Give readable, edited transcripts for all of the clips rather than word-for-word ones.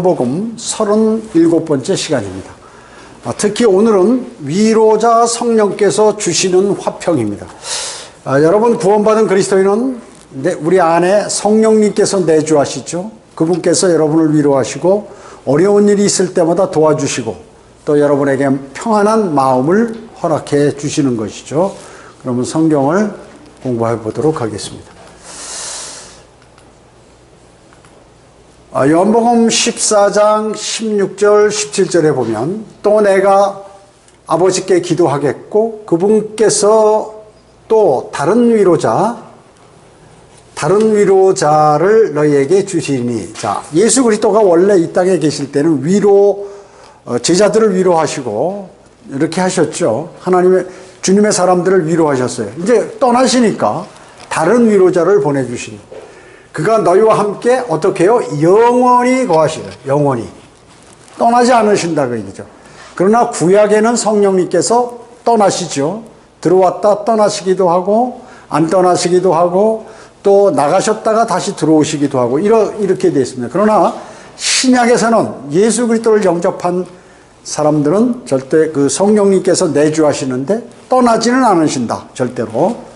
복음 37번째 시간입니다. 특히 오늘은 위로자 성령께서 주시는 화평입니다. 여러분 구원받은 그리스도인은 우리 안에 성령님께서 내주하시죠. 그분께서 여러분을 위로하시고 어려운 일이 있을 때마다 도와주시고 또 여러분에게 평안한 마음을 허락해 주시는 것이죠. 그러면 성경을 공부해 보도록 하겠습니다. 요한복음 14장 16절 17절에 보면 또 내가 아버지께 기도하겠고 그분께서 또 다른 위로자를 너희에게 주시니. 자, 예수 그리스도가 원래 이 땅에 계실 때는 제자들을 위로하시고 이렇게 하셨죠. 주님의 사람들을 위로하셨어요. 이제 떠나시니까 다른 위로자를 보내주시니 그가 너희와 함께 어떻게 해요? 영원히 거하시라. 영원히. 떠나지 않으신다 그 얘기죠. 그러나 구약에는 성령님께서 떠나시죠. 들어왔다 떠나시기도 하고 안 떠나시기도 하고 또 나가셨다가 다시 들어오시기도 하고 이렇게 되어 있습니다. 그러나 신약에서는 예수 그리스도를 영접한 사람들은 절대 그 성령님께서 내주하시는데 떠나지는 않으신다. 절대로.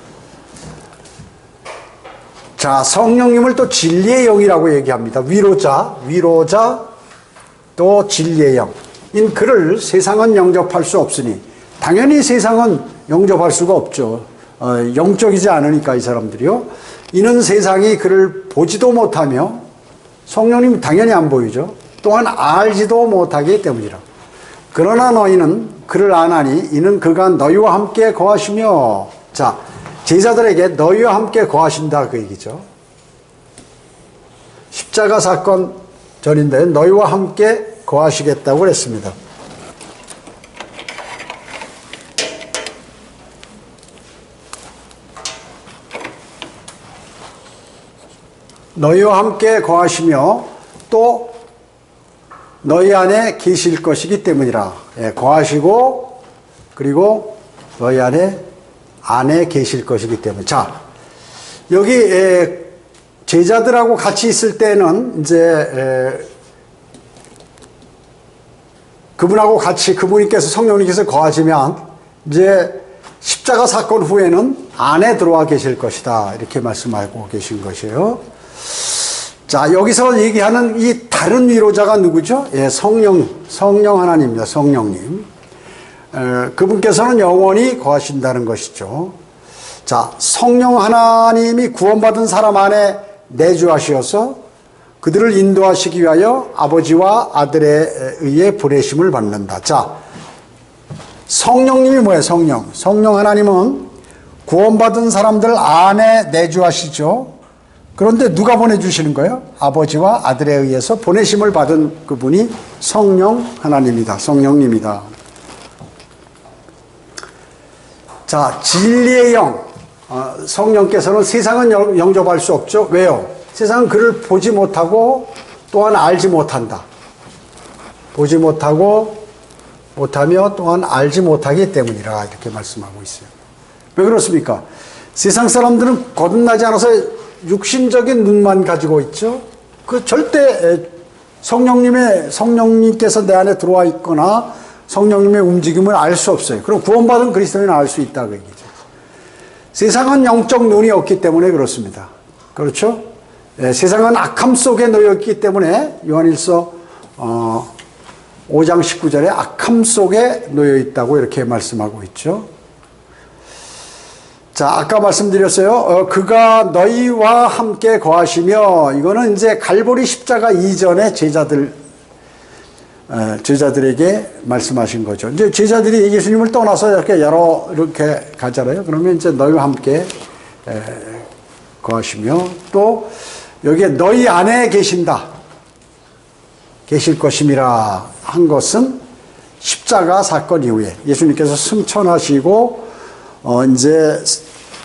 자, 성령님을 또 진리의 영이라고 얘기합니다. 위로자, 또 진리의 영. 인 그를 세상은 영접할 수 없으니, 당연히 세상은 영접할 수가 없죠. 영적이지 않으니까 이 사람들이요. 이는 세상이 그를 보지도 못하며, 성령님 당연히 안 보이죠. 또한 알지도 못하기 때문이라. 그러나 너희는 그를 아나니, 이는 그가 너희와 함께 거하시며, 자, 제자들에게 너희와 함께 거하신다 그 얘기죠. 십자가 사건 전인데 너희와 함께 거하시겠다고 그랬습니다. 너희와 함께 거하시며 또 너희 안에 계실 것이기 때문이라. 거하시고 그리고 너희 안에 계실 것이기 때문에. 자, 여기 제자들하고 같이 있을 때는 이제 그분께서 성령님께서 거하시면 이제 십자가 사건 후에는 안에 들어와 계실 것이다. 이렇게 말씀하고 계신 것이에요. 자, 여기서 얘기하는 이 다른 위로자가 누구죠? 성령 하나님입니다. 성령님. 그분께서는 영원히 거하신다는 것이죠. 자, 성령 하나님이 구원받은 사람 안에 내주하시어서 그들을 인도하시기 위하여 아버지와 아들에 의해 보내심을 받는다. 자, 성령님이 뭐예요? 성령 하나님은 구원받은 사람들 안에 내주하시죠. 그런데 누가 보내주시는 거예요? 아버지와 아들에 의해서 보내심을 받은 그분이 성령 하나님이다. 성령님이다. 자, 진리의 영. 성령께서는 세상은 영접할 수 없죠. 왜요? 세상은 그를 보지 못하고 또한 알지 못한다. 보지 못하며 또한 알지 못하기 때문이라 이렇게 말씀하고 있어요. 왜 그렇습니까? 세상 사람들은 거듭나지 않아서 육신적인 눈만 가지고 있죠. 그 절대 성령님께서 내 안에 들어와 있거나 성령님의 움직임을 알 수 없어요. 그럼 구원받은 그리스도인은 알 수 있다 그 얘기죠. 세상은 영적 눈이 없기 때문에 그렇습니다. 그렇죠? 세상은 악함 속에 놓여 있기 때문에 요한일서 5장 19절에 악함 속에 놓여 있다고 이렇게 말씀하고 있죠. 자, 아까 말씀드렸어요. 그가 너희와 함께 거하시며, 이거는 이제 갈보리 십자가 이전에 제자들에게 말씀하신 거죠. 이제 제자들이 예수님을 떠나서 이렇게 가잖아요. 그러면 이제 너희와 함께 거하시며 또 여기에 너희 안에 계실 것임이라 한 것은 십자가 사건 이후에 예수님께서 승천하시고 이제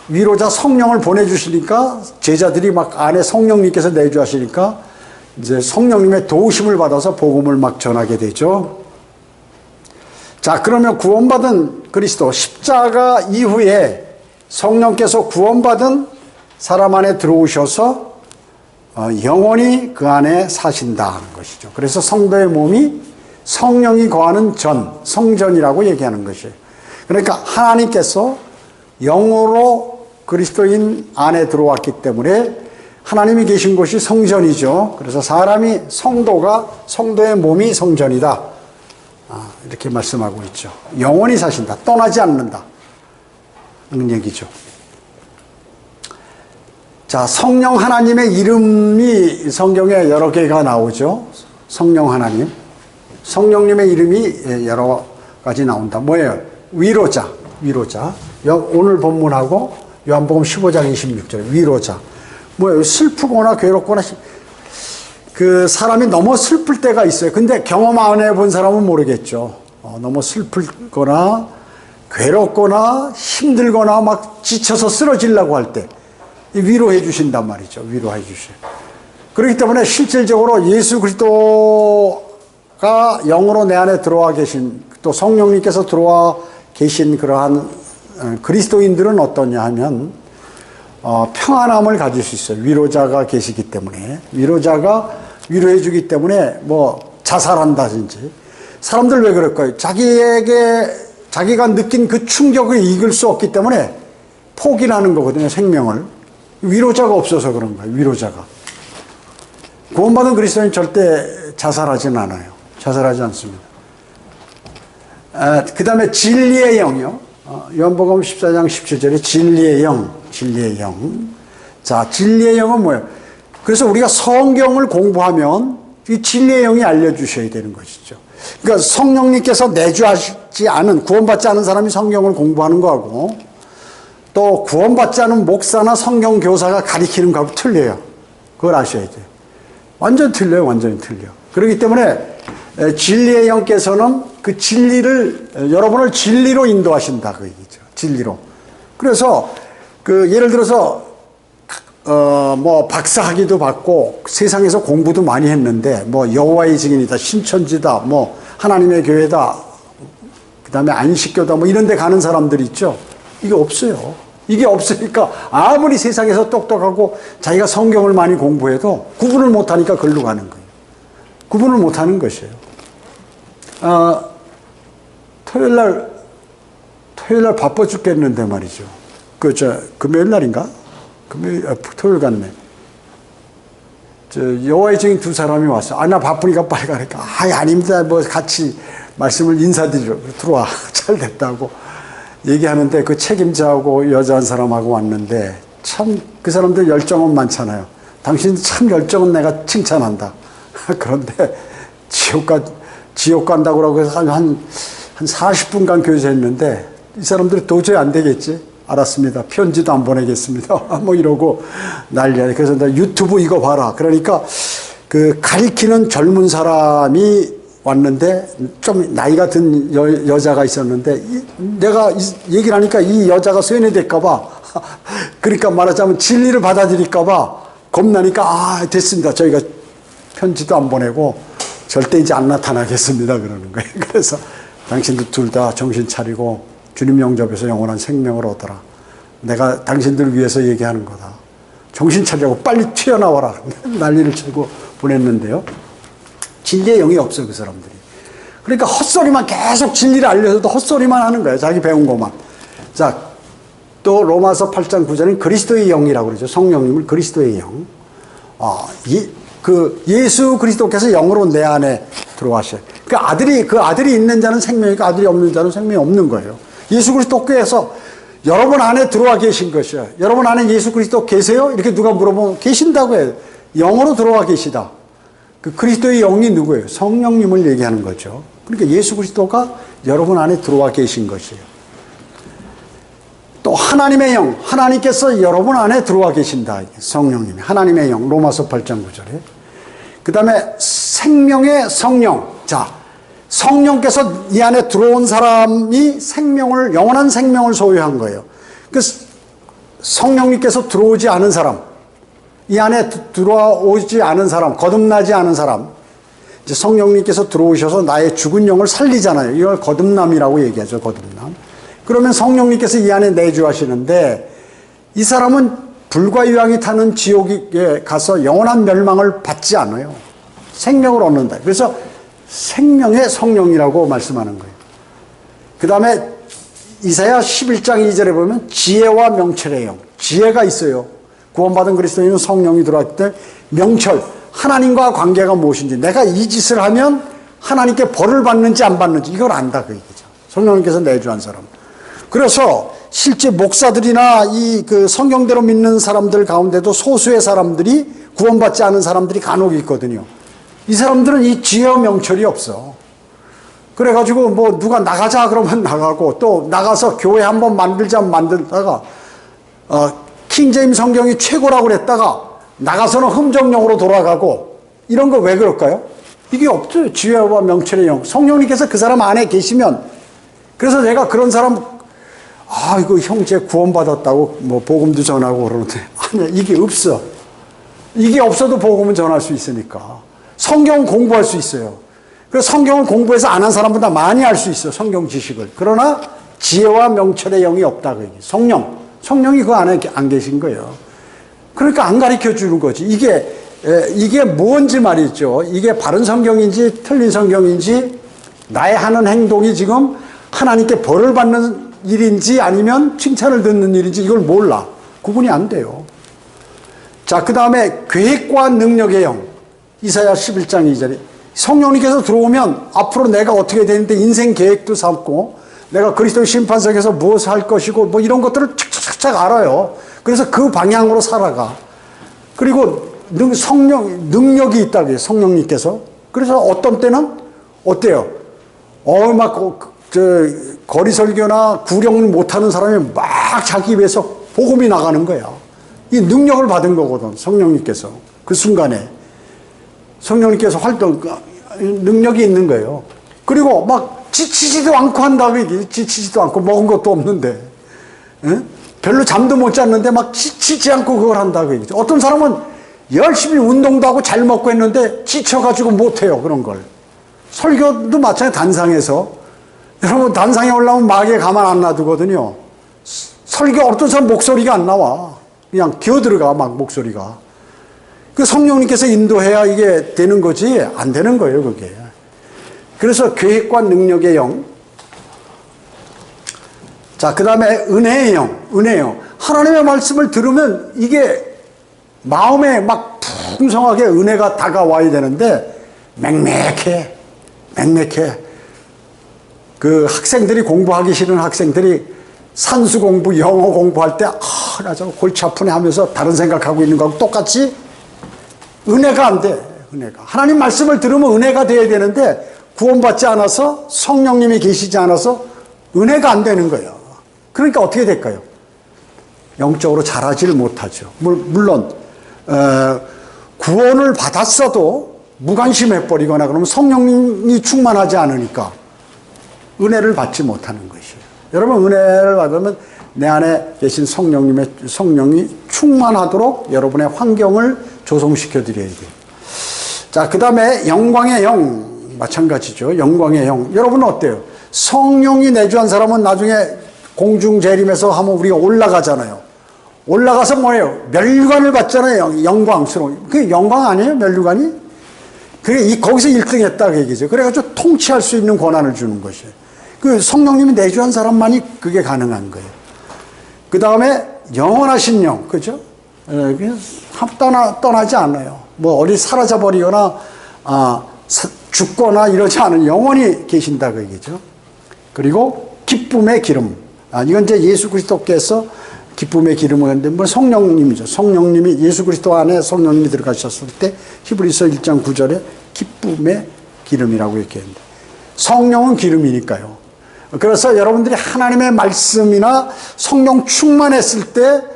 위로자 성령을 보내주시니까 제자들이 막 안에 성령님께서 내주하시니까 이제 성령님의 도우심을 받아서 복음을 막 전하게 되죠. 자, 그러면 구원받은 그리스도 십자가 이후에 성령께서 구원받은 사람 안에 들어오셔서 영원히 그 안에 사신다 하는 것이죠. 그래서 성도의 몸이 성령이 거하는 전, 성전이라고 얘기하는 것이에요. 그러니까 하나님께서 영으로 그리스도인 안에 들어왔기 때문에 하나님이 계신 곳이 성전이죠. 그래서 사람이 성도의 몸이 성전이다. 이렇게 말씀하고 있죠. 영원히 사신다. 떠나지 않는다. 는 얘기죠. 자, 성령 하나님의 이름이 성경에 여러 개가 나오죠. 성령 하나님. 성령님의 이름이 여러 가지 나온다. 뭐예요? 위로자. 오늘 본문하고 요한복음 15장 26절 위로자. 뭐예요? 슬프거나 괴롭거나 그 사람이 너무 슬플 때가 있어요. 근데 경험 안 해본 사람은 모르겠죠. 너무 슬프거나 괴롭거나 힘들거나 막 지쳐서 쓰러지려고 할 때 위로해 주신단 말이죠. 위로해 주셔요. 그렇기 때문에 실질적으로 예수 그리스도가 영으로 내 안에 들어와 계신, 또 성령님께서 들어와 계신 그러한 그리스도인들은 어떠냐 하면 평안함을 가질 수 있어요. 위로자가 계시기 때문에. 위로자가 위로해 주기 때문에 뭐 자살한다든지. 사람들 왜 그럴까요? 자기가 느낀 그 충격을 이길 수 없기 때문에 포기를 하는 거거든요. 생명을. 위로자가 없어서 그런 거예요. 위로자가. 구원받은 그리스도인 절대 자살하지는 않아요. 자살하지 않습니다. 그 다음에 진리의 영이요. 요한복음 14장 17절에 진리의 영. 자, 진리의 영은 뭐예요? 그래서 우리가 성경을 공부하면 이 진리의 영이 알려주셔야 되는 것이죠. 그러니까 성령님께서 내주하지 않은, 구원받지 않은 사람이 성경을 공부하는 거하고, 또 구원받지 않은 목사나 성경 교사가 가리키는 거하고 틀려요. 그걸 아셔야 돼요. 완전히 틀려요. 그렇기 때문에 진리의 영께서는 그 진리를, 여러분을 진리로 인도하신다. 그 얘기죠. 진리로. 그래서 예를 들어서 뭐 박사학위도 받고 세상에서 공부도 많이 했는데 뭐 여호와의 증인이다, 신천지다, 뭐 하나님의 교회다, 그다음에 안식교다, 뭐 이런 데 가는 사람들 있죠. 이게 없어요. 이게 없으니까 아무리 세상에서 똑똑하고 자기가 성경을 많이 공부해도 구분을 못하니까 글로 가는 거예요. 구분을 못하는 것이에요. 토요일 날 바빠 죽겠는데 말이죠. 금요일 날인가? 토요일 같네. 여호와의 증인 두 사람이 왔어. 나 바쁘니까 빨리 가니까. 아닙니다. 뭐 같이 말씀을 인사드리러 들어와. 잘 됐다고 얘기하는데 그 책임자하고 여자 한 사람하고 왔는데 참 그 사람들 열정은 많잖아요. 당신 참 열정은 내가 칭찬한다. 그런데 지옥 간다고 그러고 해서 한 40분간 교제했는데 이 사람들이 도저히 안 되겠지. 알았습니다. 편지도 안 보내겠습니다. 뭐 이러고 난리야. 그래서 나 유튜브 이거 봐라. 그러니까 그 가리키는 젊은 사람이 왔는데 좀 나이가 든 여자가 있었는데 내가 얘기를 하니까 이 여자가 소외될까봐 그러니까 말하자면 진리를 받아들일까봐 겁나니까 됐습니다. 저희가 편지도 안 보내고 절대 이제 안 나타나겠습니다. 그러는 거예요. 그래서 당신들 둘 다 정신 차리고 주님 영접해서 영원한 생명을 얻어라. 내가 당신들 위해서 얘기하는 거다. 정신 차리고 빨리 튀어나와라. 난리를 치고 보냈는데요. 진리의 영이 없어요, 그 사람들이. 그러니까 헛소리만 계속 진리를 알려줘도 헛소리만 하는 거예요. 자기 배운 것만. 자, 또 로마서 8장 9절은 그리스도의 영이라고 그러죠. 성령님을 그리스도의 영. 예수 그리스도께서 영으로 내 안에 들어와셔요. 그 아들이 있는 자는 생명이고 아들이 없는 자는 생명이 없는 거예요. 예수 그리스도께서 여러분 안에 들어와 계신 것이에요. 여러분 안에 예수 그리스도 계세요? 이렇게 누가 물어보면 계신다고 해요. 영으로 들어와 계시다. 그 그리스도의 영이 누구예요? 성령님을 얘기하는 거죠. 그러니까 예수 그리스도가 여러분 안에 들어와 계신 것이에요. 또 하나님의 영, 하나님께서 여러분 안에 들어와 계신다. 성령님이. 하나님의 영, 로마서 8장 9절에. 그 다음에 생명의 성령. 자, 성령께서 이 안에 들어온 사람이 영원한 생명을 소유한 거예요. 그 성령님께서 들어오지 않은 사람, 이 안에 들어오지 않은 사람, 거듭나지 않은 사람, 이제 성령님께서 들어오셔서 나의 죽은 영을 살리잖아요. 이걸 거듭남이라고 얘기하죠, 거듭남. 그러면 성령님께서 이 안에 내주하시는데 이 사람은 불과 유황이 타는 지옥에 가서 영원한 멸망을 받지 않아요. 생명을 얻는다. 그래서 생명의 성령이라고 말씀하는 거예요. 그 다음에 이사야 11장 2절에 보면 지혜와 명철의 영. 지혜가 있어요. 구원받은 그리스도인은 성령이 들어왔을 때 명철, 하나님과 관계가 무엇인지, 내가 이 짓을 하면 하나님께 벌을 받는지 안 받는지 이걸 안다 그 얘기죠. 성령님께서 내주한 사람. 그래서 실제 목사들이나 그 성경대로 믿는 사람들 가운데도 소수의 사람들이 구원받지 않은 사람들이 간혹 있거든요. 이 사람들은 이 지혜와 명철이 없어. 그래가지고 뭐 누가 나가자 그러면 나가고, 또 나가서 교회 한번 만들자 만들다가 킹제임스 성경이 최고라고 그랬다가 나가서는 흠정령으로 돌아가고, 이런 거 왜 그럴까요? 이게 없죠. 지혜와 명철의 영. 성령님께서 그 사람 안에 계시면. 그래서 내가 그런 사람, 이거 형제 구원받았다고 뭐 복음도 전하고 그러는데, 아니야, 이게 없어. 이게 없어도 복음은 전할 수 있으니까. 성경은 공부할 수 있어요. 그래서 성경을 공부해서 안 한 사람보다 많이 알 수 있어요. 성경 지식을. 그러나 지혜와 명철의 영이 없다 그 얘기. 성령이 그 안에 안 계신 거예요. 그러니까 안 가르쳐 주는 거지. 이게 뭔지 말이죠. 이게 바른 성경인지 틀린 성경인지, 나의 하는 행동이 지금 하나님께 벌을 받는 일인지 아니면 칭찬을 듣는 일인지 이걸 몰라. 구분이 안 돼요. 자, 그 다음에 계획과 능력의 영. 이사야 11장 2절에 성령님께서 들어오면 앞으로 내가 어떻게 되는데 인생 계획도 삼고, 내가 그리스도의 심판석에서 무엇을 할 것이고 뭐 이런 것들을 착착착 알아요. 그래서 그 방향으로 살아가. 그리고 능력이 있다고요. 성령님께서. 그래서 어떤 때는 어때요? 거리 설교나 구령을 못하는 사람이 막 자기 입에서 복음이 나가는 거야. 이 능력을 받은 거거든. 성령님께서. 그 순간에. 성령님께서 능력이 있는 거예요. 그리고 막 지치지도 않고 한다고 얘기해. 지치지도 않고 먹은 것도 없는데. 별로 잠도 못 잤는데 막 지치지 않고 그걸 한다고 얘기죠. 어떤 사람은 열심히 운동도 하고 잘 먹고 했는데 지쳐가지고 못해요. 그런 걸. 설교도 마찬가지로 단상에서. 여러분, 단상에 올라오면 마귀에 가만 안 놔두거든요. 설교 어떤 사람 목소리가 안 나와. 그냥 기어들어가 막 목소리가. 그 성령님께서 인도해야 이게 되는 거지 안 되는 거예요, 그게. 그래서 계획과 능력의 영. 자, 그 다음에 은혜의 영. 하나님의 말씀을 들으면 이게 마음에 막 풍성하게 은혜가 다가와야 되는데 맹맥해. 그 학생들이 공부하기 싫은 학생들이 산수 공부, 영어 공부할 때 나 저거 골치 아프네 하면서 다른 생각하고 있는 거하고 똑같이 은혜가 안 돼. 은혜가. 하나님 말씀을 들으면 은혜가 돼야 되는데 구원받지 않아서, 성령님이 계시지 않아서 은혜가 안 되는 거예요. 그러니까 어떻게 될까요? 영적으로 자라지를 못하죠. 물론 구원을 받았어도 무관심해버리거나 그러면 성령님이 충만하지 않으니까 은혜를 받지 못하는 것이에요. 여러분, 은혜를 받으면 내 안에 계신 성령이 충만하도록 여러분의 환경을 조성시켜 드려야 돼요. 자, 그 다음에 영광의 영. 마찬가지죠. 영광의 영. 여러분은 어때요? 성령이 내주한 사람은 나중에 공중재림에서 하면 우리가 올라가잖아요. 올라가서 뭐예요? 멸관을 받잖아요. 영광스러운. 그게 영광 아니에요? 멸관이? 그게 거기서 1등 했다 그 얘기죠. 그래가지고 통치할 수 있는 권한을 주는 것이에요. 그 성령님이 내주한 사람만이 그게 가능한 거예요. 그 다음에 영원하신 영. 그죠? 떠나지 않아요. 뭐 어디 사라져버리거나 죽거나 이러지 않은, 영원히 계신다 그 얘기죠. 그리고 기쁨의 기름. 이건 이제 예수 그리스도께서 기쁨의 기름을 했는데, 뭐 성령님이죠. 성령님이, 예수 그리스도 안에 성령님이 들어가셨을 때 히브리서 1장 9절에 기쁨의 기름이라고 이렇게 했는데, 성령은 기름이니까요. 그래서 여러분들이 하나님의 말씀이나 성령 충만했을 때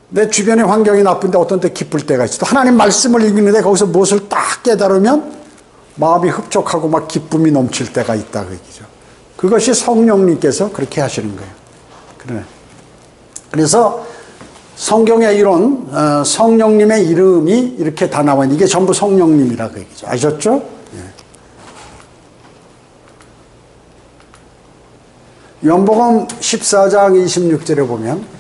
내 주변의 환경이 나쁜데 어떤 때 기쁠 때가 있어. 하나님 말씀을 읽는데 거기서 무엇을 딱 깨달으면 마음이 흡족하고 막 기쁨이 넘칠 때가 있다 그 얘기죠. 그것이 성령님께서 그렇게 하시는 거예요. 그래. 그래서 성경에 이런 성령님의 이름이 이렇게 다 나와 있는, 이게 전부 성령님이라 그 얘기죠. 아셨죠? 예. 요한복음 14장 26절에 보면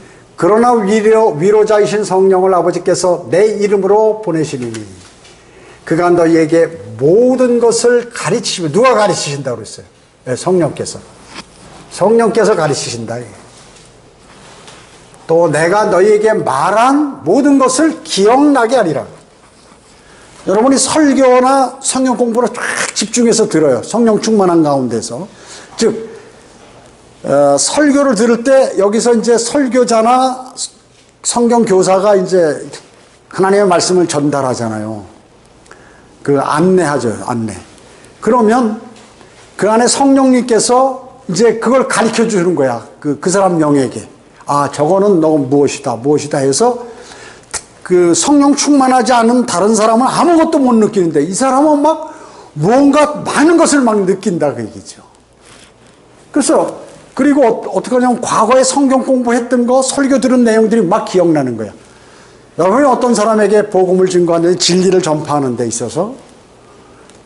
그러나 위로자이신 성령을 아버지께서 내 이름으로 보내시리니 그가 너희에게 모든 것을 가르치시고, 누가 가르치신다고 그랬어요? 네, 성령께서 가르치신다. 또 내가 너희에게 말한 모든 것을 기억나게 하리라. 여러분이 설교나 성경 공부를 쫙 집중해서 들어요. 성령 충만한 가운데서. 즉 설교를 들을 때 여기서 이제 설교자나 성경 교사가 이제 하나님의 말씀을 전달하잖아요. 그 안내하죠, 안내. 그러면 그 안에 성령님께서 이제 그걸 가르쳐 주는 거야. 그 사람 영에게. 아, 저거는 너 무엇이다 해서 그 성령 충만하지 않은 다른 사람은 아무것도 못 느끼는데 이 사람은 막 뭔가 많은 것을 막 느낀다 그 얘기죠. 그래서 그리고 어떻게 하냐면 과거에 성경 공부했던 거, 설교 들은 내용들이 막 기억나는 거야. 여러분이 어떤 사람에게 복음을 증거하는데 진리를 전파하는 데 있어서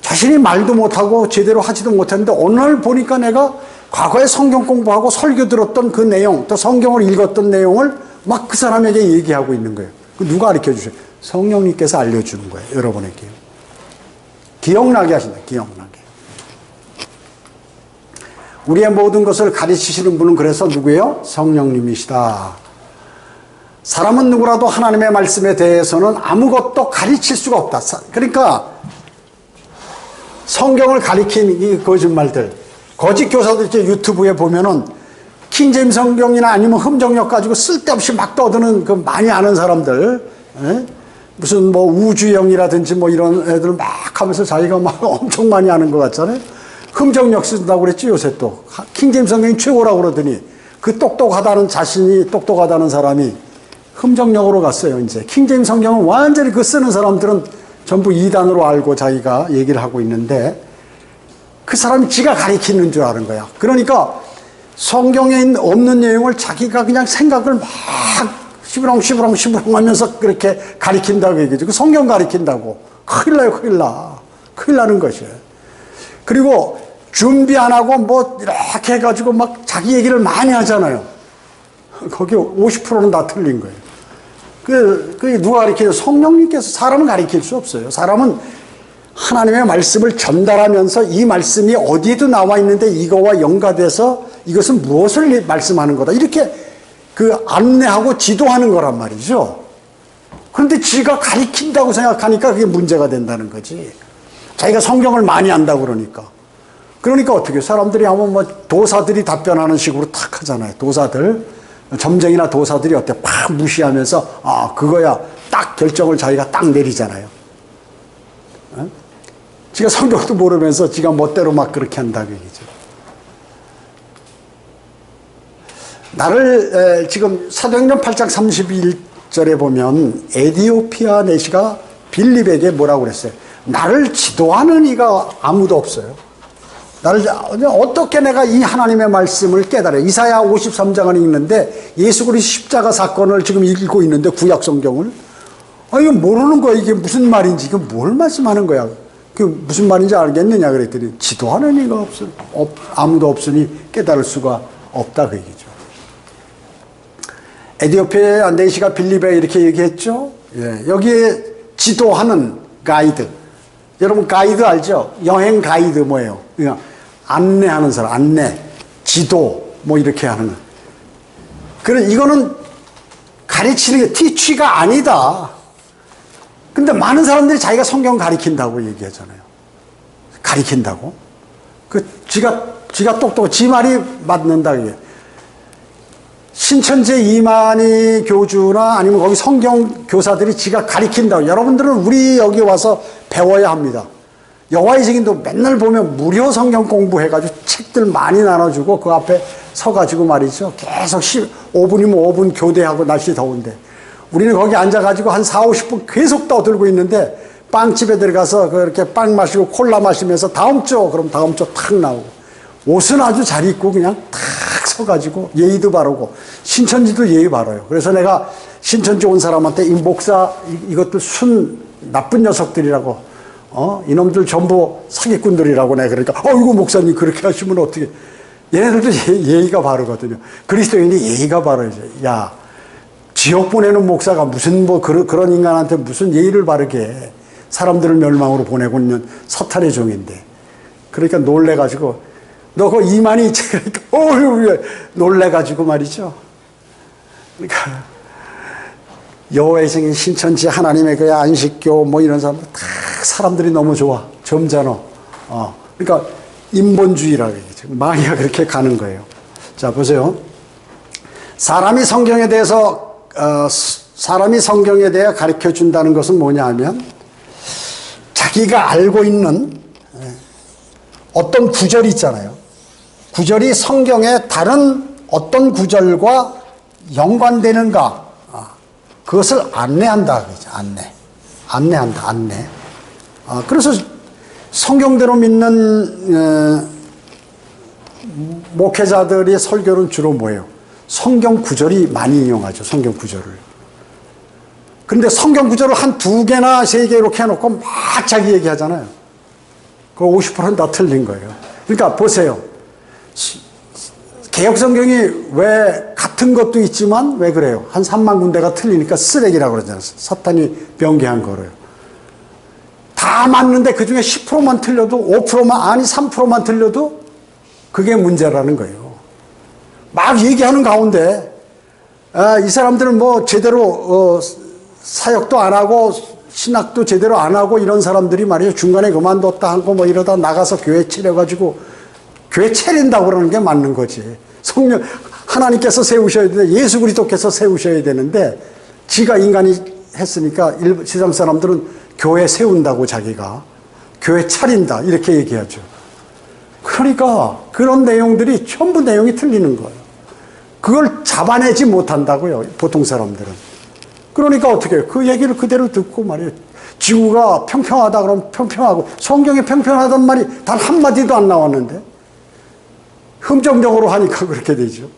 자신이 말도 못하고 제대로 하지도 못했는데 오늘 보니까 내가 과거에 성경 공부하고 설교 들었던 그 내용, 또 성경을 읽었던 내용을 막 그 사람에게 얘기하고 있는 거예요. 누가 가르쳐 주세요? 성령님께서 알려주는 거예요. 여러분에게. 기억나게 하신다. 기억나게. 우리의 모든 것을 가르치시는 분은 그래서 누구예요? 성령님이시다. 사람은 누구라도 하나님의 말씀에 대해서는 아무것도 가르칠 수가 없다. 그러니까 성경을 가리킨 이 거짓말들, 거짓 교사들 이제 유튜브에 보면은 킹제임 성경이나 아니면 흠정력 가지고 쓸데없이 막 떠드는 그 많이 아는 사람들, 무슨 뭐 우주영이라든지 뭐 이런 애들 막 하면서 자기가 막 엄청 많이 아는 것 같잖아요. 흠정력 쓴다고 그랬지 요새 또. 킹제임 성경이 최고라고 그러더니 그 똑똑하다는 자신이 똑똑하다는 사람이 흠정력으로 갔어요. 이제 킹제임 성경은 완전히 그 쓰는 사람들은 전부 이단으로 알고 자기가 얘기를 하고 있는데 그 사람이 지가 가리키는 줄 아는 거야. 그러니까 성경에 없는 내용을 자기가 그냥 생각을 막 시부렁 하면서 그렇게 가리킨다고 얘기죠. 그 성경 가리킨다고. 큰일 나요, 큰일 나. 큰일 나는 것이에요. 그리고 준비 안 하고 뭐 이렇게 해가지고 막 자기 얘기를 많이 하잖아요. 거기 50%는 다 틀린 거예요. 그게 누가 가리켜요? 성령님께서. 사람은 가리킬 수 없어요. 사람은 하나님의 말씀을 전달하면서 이 말씀이 어디에도 나와 있는데 이거와 연관돼서 이것은 무엇을 말씀하는 거다. 이렇게 그 안내하고 지도하는 거란 말이죠. 그런데 지가 가리킨다고 생각하니까 그게 문제가 된다는 거지. 자기가 성경을 많이 안다고 그러니까. 그러니까 어떻게 사람들이 하면 뭐 도사들이 답변하는 식으로 탁 하잖아요. 도사들. 점쟁이나 도사들이 어때? 팍 무시하면서 아, 그거야. 딱 결정을 자기가 딱 내리잖아요. 지가 성경도 모르면서 지가 멋대로 막 그렇게 한다고 얘기죠. 나를 지금 사도행전 8장 31절에 보면 에디오피아 내시가 빌립에게 뭐라고 그랬어요? 나를 지도하는 이가 아무도 없어요. 나를 어떻게 내가 이 하나님의 말씀을 깨달아요? 이사야 53장을 읽는데 예수 그리스도 십자가 사건을 지금 읽고 있는데 구약 성경을 이거 모르는 거야. 이게 무슨 말인지 이게 뭘 말씀하는 거야? 그 무슨 말인지 알겠느냐 그랬더니 지도하는 이가 아무도 없으니 깨달을 수가 없다 그 얘기죠. 에디오피아 내시가 빌립에 이렇게 얘기했죠. 예, 여기에 지도하는 가이드. 여러분 가이드 알죠? 여행 가이드 뭐예요? 그러니까 안내하는 사람, 안내, 지도 뭐 이렇게 하는 거. 그래 이거는 가르치는 게 티치가 아니다. 근데 많은 사람들이 자기가 성경 가리킨다고 얘기하잖아요. 가리킨다고? 지가 똑똑해. 지 말이 맞는다, 이게. 신천지 이만희 교주나 아니면 거기 성경 교사들이 지가 가리킨다고. 여러분들은 우리 여기 와서 배워야 합니다. 여호와의 증인도 맨날 보면 무료 성경 공부해가지고 책들 많이 나눠주고 그 앞에 서가지고 말이죠. 계속 5분이면 5분 교대하고 날씨 더운데. 우리는 거기 앉아가지고 한 4, 50분 계속 떠들고 있는데 빵집에 들어가서 그렇게 빵 마시고 콜라 마시면서 다음 주 그럼 다음 주 탁 나오고 옷은 아주 잘 입고 그냥 탁 서가지고 예의도 바르고 신천지도 예의 바라요. 그래서 내가 신천지 온 사람한테 이 목사 이것들 나쁜 녀석들이라고 이놈들 전부 사기꾼들이라고 내가 그러니까 이거 목사님 그렇게 하시면 어떻게 얘네들도 예의가 바르거든요. 그리스도인이 예의가 바라야죠. 야 지옥 보내는 목사가 무슨 뭐 그런 인간한테 무슨 예의를 바르게 해. 사람들을 멸망으로 보내고 있는 사탄의 종인데. 그러니까 놀래가지고 너 그 이만희 그러니까 어휴 놀래가지고 말이죠. 그러니까 여호와의 생긴 신천지 하나님의 그 안식교 뭐 이런 사람들 다 사람들이 너무 좋아. 점잖어. 그러니까 인본주의라고 얘기죠. 마귀가 그렇게 가는 거예요. 자 보세요. 사람이 성경에 대해 가르쳐 준다는 것은 뭐냐 하면 자기가 알고 있는 어떤 구절이 있잖아요. 구절이 성경의 다른 어떤 구절과 연관되는가 그것을 안내한다. 그러죠. 안내한다. 그래서 성경대로 믿는 목회자들의 설교는 주로 뭐예요? 성경 구절이 많이 인용하죠. 성경 구절을. 그런데 성경 구절을 한 2개나 3개 이렇게 해놓고 막 자기 얘기하잖아요. 그 50%는 다 틀린 거예요. 그러니까 보세요. 개혁성경이 왜 같은 것도 있지만 왜 그래요? 한 3만 군데가 틀리니까 쓰레기라고 그러잖아요. 사탄이 변개한 거래요. 다 맞는데 그 중에 10%만 틀려도 5%만 아니 3%만 틀려도 그게 문제라는 거예요. 막 얘기하는 가운데 이 사람들은 뭐 제대로 사역도 안 하고 신학도 제대로 안 하고 이런 사람들이 말이죠. 중간에 그만뒀다 하고 뭐 이러다 나가서 교회 차려가지고 교회 차린다고 그러는 게 맞는 거지. 성령 하나님께서 세우셔야 되는데 예수 그리스도께서 세우셔야 되는데 지가 인간이 했으니까 세상 사람들은 교회 세운다고 자기가 교회 차린다 이렇게 얘기하죠. 그러니까 그런 내용들이 전부 내용이 틀리는 거예요. 그걸 잡아내지 못한다고요. 보통 사람들은. 그러니까 어떻게 해요? 그 얘기를 그대로 듣고 말이에요. 지구가 평평하다 그러면 평평하고 성경에 평평하단 말이 단 한마디도 안 나왔는데 흠정적으로 하니까 그렇게 되죠.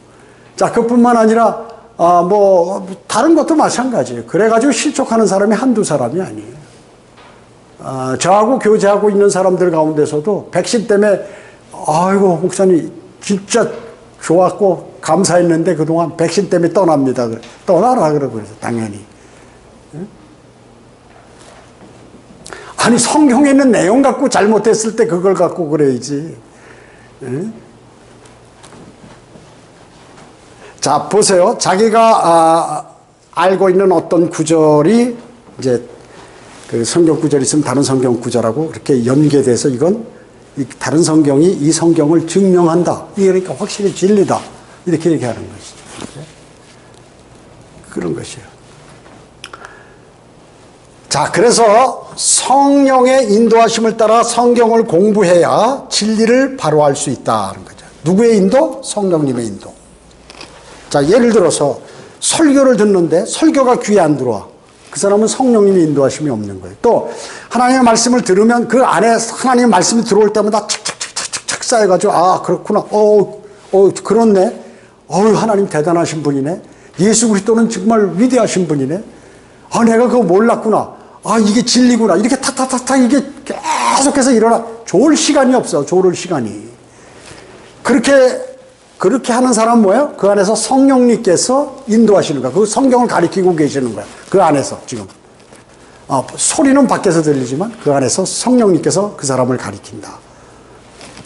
자, 그뿐만 아니라 뭐 다른 것도 마찬가지예요. 그래가지고 실족하는 사람이 한두 사람이 아니에요. 저하고 교제하고 있는 사람들 가운데서도 백신 때문에 아이고 목사님 진짜 좋았고 감사했는데 그동안 백신 때문에 떠납니다. 떠나라 그러고 그래서 당연히. 아니 성경에 있는 내용 갖고 잘못했을 때 그걸 갖고 그래야지. 자 보세요. 자기가 알고 있는 어떤 구절이 이제 그 성경 구절이 있으면 다른 성경 구절하고 그렇게 연계돼서 이건 다른 성경이 이 성경을 증명한다. 그러니까 확실히 진리다. 이렇게 얘기하는 것이죠. 그런 것이에요. 자, 그래서 성령의 인도하심을 따라 성경을 공부해야 진리를 바로 알 수 있다는 거죠. 누구의 인도? 성령님의 인도. 자, 예를 들어서 설교를 듣는데 설교가 귀에 안 들어와. 그 사람은 성령님의 인도하심이 없는 거예요. 또 하나님의 말씀을 들으면 그 안에 하나님의 말씀이 들어올 때마다 착착착착착 쌓여가지고 아 그렇구나. 그렇네. 하나님 대단하신 분이네. 예수 그리스도는 정말 위대하신 분이네. 내가 그거 몰랐구나. 이게 진리구나. 이렇게 탁탁탁탁 이게 계속해서 일어나. 좋을 시간이 없어. 좋을 시간이. 그렇게 하는 사람은 뭐예요? 그 안에서 성령님께서 인도하시는 거야. 그 성경을 가리키고 계시는 거야. 그 안에서 지금. 소리는 밖에서 들리지만 그 안에서 성령님께서 그 사람을 가리킨다.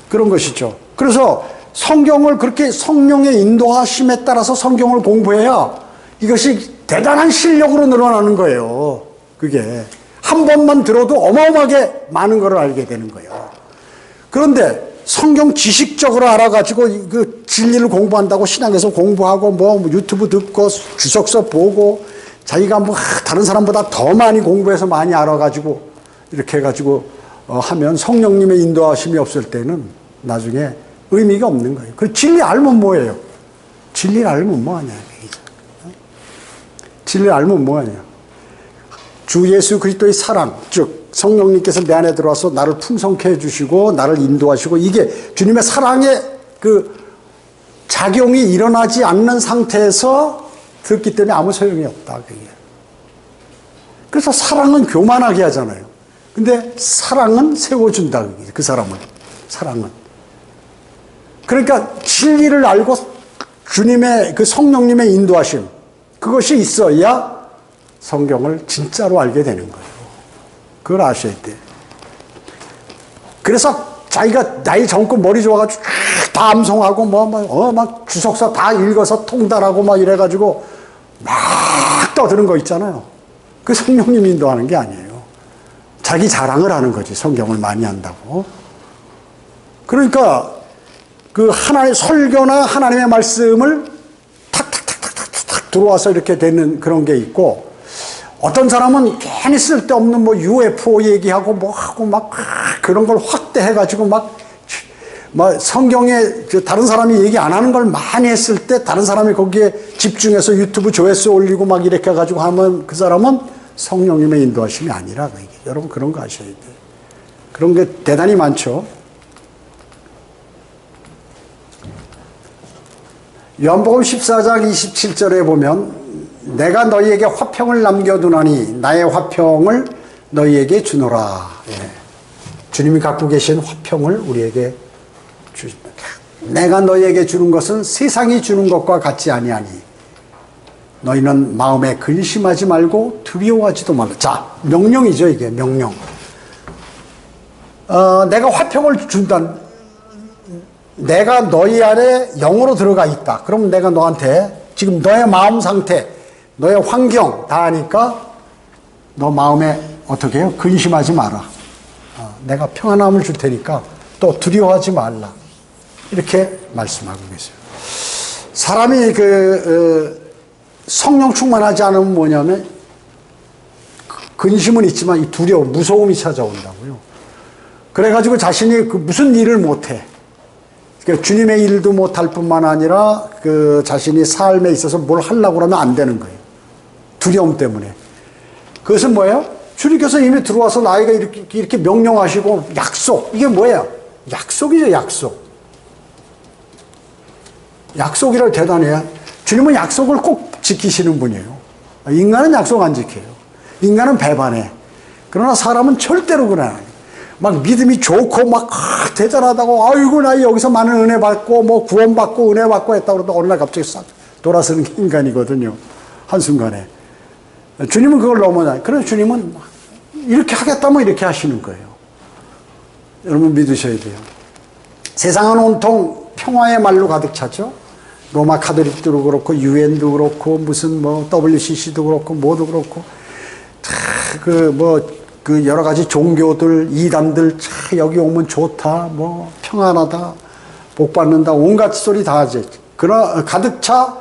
그런 것이죠. 그래서 성경을 그렇게 성령의 인도하심에 따라서 성경을 공부해야 이것이 대단한 실력으로 늘어나는 거예요. 그게. 한 번만 들어도 어마어마하게 많은 걸 알게 되는 거예요. 그런데 성경 지식적으로 알아가지고 그 진리를 공부한다고 신앙에서 공부하고 뭐 유튜브 듣고 주석서 보고 자기가 뭐 다른 사람보다 더 많이 공부해서 많이 알아가지고 이렇게 해가지고 하면 성령님의 인도하심이 없을 때는 나중에 의미가 없는 거예요. 그 진리 알면 뭐예요? 진리를 알면 뭐하냐. 진리를 알면 뭐하냐. 주 예수 그리스도의 사랑, 즉 성령님께서 내 안에 들어와서 나를 풍성케 해주시고 나를 인도하시고 이게 주님의 사랑의 그 작용이 일어나지 않는 상태에서 듣기 때문에 아무 소용이 없다. 그게. 그래서 사랑은 교만하게 하잖아요. 근데 사랑은 세워준다. 그 사람은. 사랑은. 그러니까 진리를 알고 주님의 그 성령님의 인도하심 그것이 있어야 성경을 진짜로 알게 되는 거예요. 그걸 아셔야 돼. 그래서 자기가 나이 젊고 머리 좋아가지고 다 암송하고 막 주석사 다 읽어서 통달하고 막 이래가지고 막 떠드는 거 있잖아요. 그 성령님 인도하는 게 아니에요. 자기 자랑을 하는 거지. 성경을 많이 한다고. 그러니까 그 하나의 설교나 하나님의 말씀을 탁탁탁탁탁탁 들어와서 이렇게 되는 그런 게 있고, 어떤 사람은 괜히 쓸데없는 뭐 UFO 얘기하고 뭐 하고 막 그런 걸 확대해가지고 막 성경에 다른 사람이 얘기 안 하는 걸 많이 했을 때 다른 사람이 거기에 집중해서 유튜브 조회수 올리고 막 이렇게 해가지고 하면 그 사람은 성령님의 인도하심이 아니라, 여러분 그런 거 아셔야 돼요. 그런 게 대단히 많죠. 요한복음 14장 27절에 보면 내가 너희에게 화평을 남겨두나니 나의 화평을 너희에게 주노라. 예. 주님이 갖고 계신 화평을 우리에게 주십니다. 내가 너희에게 주는 것은 세상이 주는 것과 같지 아니하니 너희는 마음에 근심하지 말고 두려워하지도 말라. 자, 명령이죠. 이게 명령. 내가 화평을 준다. 내가 너희 안에 영으로 들어가 있다. 그럼 내가 너한테 지금 너의 마음 상태, 너의 환경 다 아니까 너 마음에 어떻게 해요? 근심하지 마라. 내가 평안함을 줄 테니까 또 두려워하지 말라. 이렇게 말씀하고 계세요. 사람이 성령 충만하지 않으면 뭐냐면 근심은 있지만 이 두려움, 무서움이 찾아온다고요. 그래가지고 자신이 무슨 일을 못해. 그러니까 주님의 일도 못할 뿐만 아니라 자신이 삶에 있어서 뭘 하려고 그러면 안 되는 거예요. 두려움 때문에. 그것은 뭐예요? 주님께서 이미 들어와서 나이가 이렇게 명령하시고 약속. 이게 뭐예요? 약속이죠, 약속. 약속이라 대단해요. 주님은 약속을 꼭 지키시는 분이에요. 인간은 약속 안 지켜요. 인간은 배반해. 그러나 사람은 절대로 그래. 막 믿음이 좋고 막 대단하다고 아이고 나 여기서 많은 은혜 받고 뭐 구원 받고 은혜 받고 했다고 그러다 어느 날 갑자기 싹 돌아서는 게 인간이거든요. 한순간에. 주님은 그걸 넘어요. 그래서 주님은 이렇게 하겠다면 이렇게 하시는 거예요. 여러분 믿으셔야 돼요. 세상은 온통 평화의 말로 가득 차죠. 로마 카톨릭도 그렇고 유엔도 그렇고 무슨 뭐 WCC도 그렇고 뭐도 그렇고 그 여러 가지 종교들 이단들 여기 오면 좋다 뭐 평안하다 복 받는다 온갖 소리 다 하지. 그러나 가득 차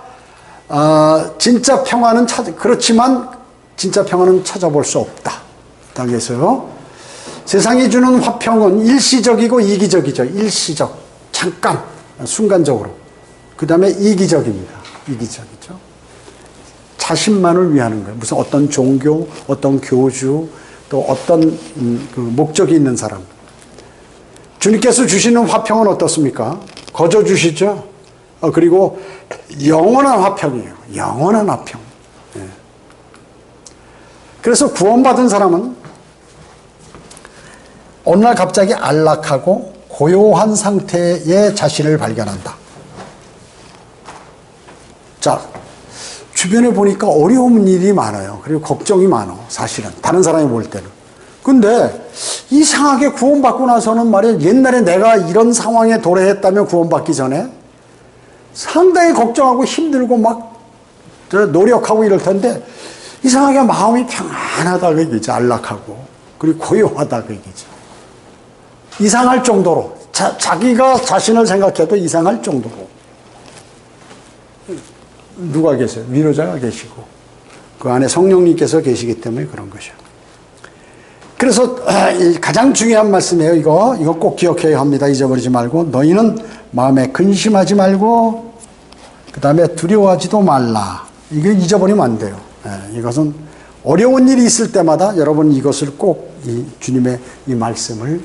진짜 평화는 그렇지만 진짜 평화는 찾아볼 수 없다. 당에서요. 세상이 주는 화평은 일시적이고 이기적이죠. 일시적 잠깐 순간적으로. 그 다음에 이기적입니다. 이기적이죠. 자신만을 위하는 거예요. 무슨 어떤 종교, 어떤 교주, 또 어떤 그 목적이 있는 사람. 주님께서 주시는 화평은 어떻습니까? 거저 주시죠. 그리고 영원한 화평이에요. 영원한 화평. 예. 그래서 구원받은 사람은 어느 날 갑자기 안락하고 고요한 상태의 자신을 발견한다. 자, 주변에 보니까 어려운 일이 많아요. 그리고 걱정이 많아, 사실은. 다른 사람이 볼 때는. 근데 이상하게 구원받고 나서는 말이야, 옛날에 내가 이런 상황에 도래했다면 구원받기 전에 상당히 걱정하고 힘들고 막 노력하고 이럴 텐데 이상하게 마음이 평안하다 그 얘기죠. 안락하고. 그리고 고요하다 그 얘기죠. 이상할 정도로. 자기가 자신을 생각해도 이상할 정도로. 누가 계세요? 위로자가 계시고 그 안에 성령님께서 계시기 때문에 그런 것이요. 그래서 가장 중요한 말씀이에요. 이거 꼭 기억해야 합니다. 잊어버리지 말고 너희는 마음에 근심하지 말고 그 다음에 두려워하지도 말라. 이거 잊어버리면 안 돼요. 이것은 어려운 일이 있을 때마다 여러분 이것을 꼭 이 주님의 이 말씀을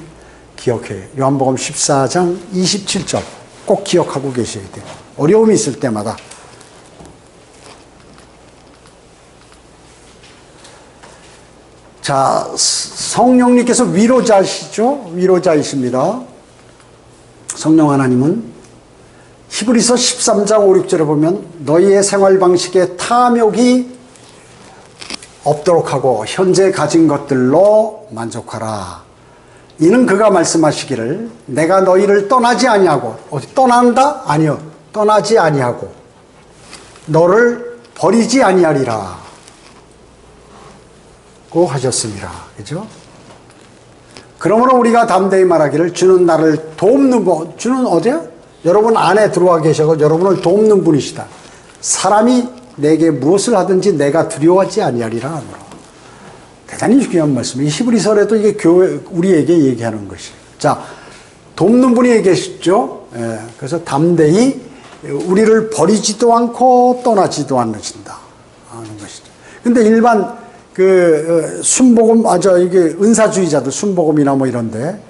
기억해요. 요한복음 14장 27절 꼭 기억하고 계셔야 돼요. 어려움이 있을 때마다. 자, 성령님께서 위로자시죠? 위로자이십니다. 성령 하나님은 히브리서 13장 5, 6절에 보면 너희의 생활 방식에 탐욕이 없도록 하고 현재 가진 것들로 만족하라. 이는 그가 말씀하시기를 내가 너희를 떠나지 아니하고 어디 떠난다? 아니요. 떠나지 아니하고 너를 버리지 아니하리라 고 하셨습니다. 그죠? 그러므로 우리가 담대히 말하기를 주는 나를 돕는 분, 주는 어디야? 여러분 안에 들어와 계셔서 여러분을 돕는 분이시다. 사람이 내게 무엇을 하든지 내가 두려워하지 아니하리라. 대단히 중요한 말씀이에요. 히브리서에도 이게 교회, 우리에게 얘기하는 것이에요. 자, 돕는 분이 계시죠? 예, 그래서 담대히 우리를 버리지도 않고 떠나지도 않으신다 하는 것이죠. 근데 일반 순복음, 이게 은사주의자들, 순복음이나 뭐 이런데,